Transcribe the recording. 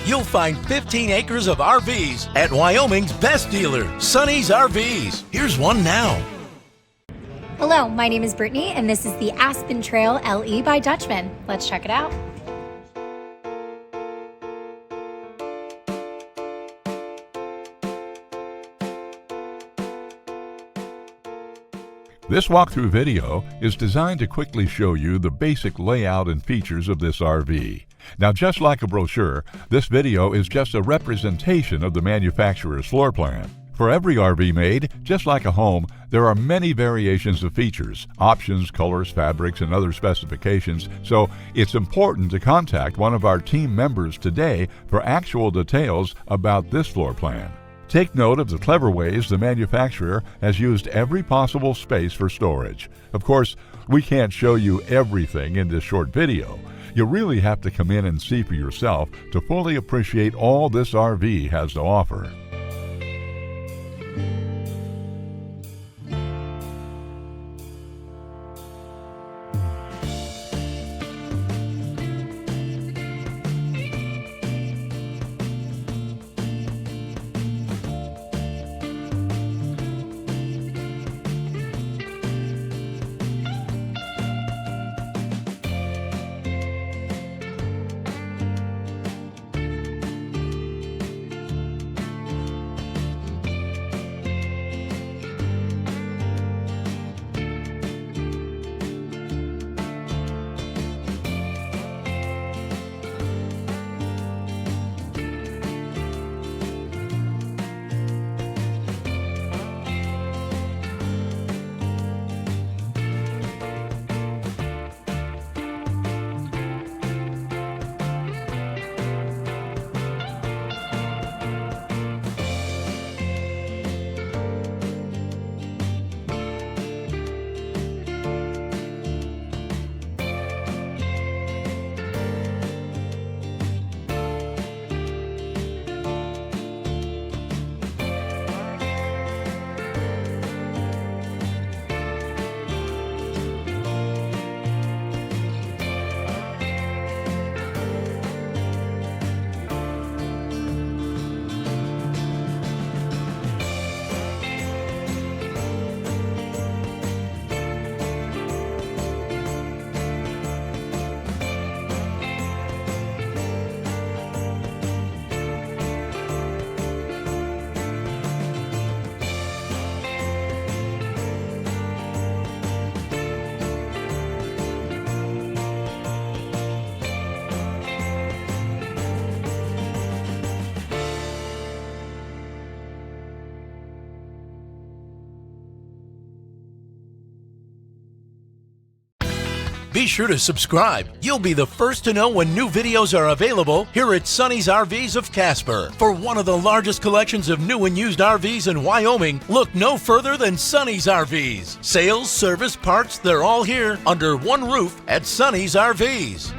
you'll find 15 acres of RVs at Wyoming's best dealer, Sonny's RVs. Here's one now. Hello, my name is Brittany, and this is the Aspen Trail LE by Dutchmen. Let's check it out. This walkthrough video is designed to quickly show you the basic layout and features of this RV. Now, just like a brochure, this video is just a representation of the manufacturer's floor plan. For every RV made, just like a home, there are many variations of features, options, colors, fabrics, and other specifications, so it's important to contact one of our team members today for actual details about this floor plan. Take note of the clever ways the manufacturer has used every possible space for storage. Of course, we can't show you everything in this short video. You really have to come in and see for yourself to fully appreciate all this RV has to offer. Be sure to subscribe. You'll be the first to know when new videos are available here at Sonny's RVs of Casper. For one of the largest collections of new and used RVs in Wyoming, look no further than Sonny's RVs. Sales, service, parts, they're all here under one roof at Sonny's RVs.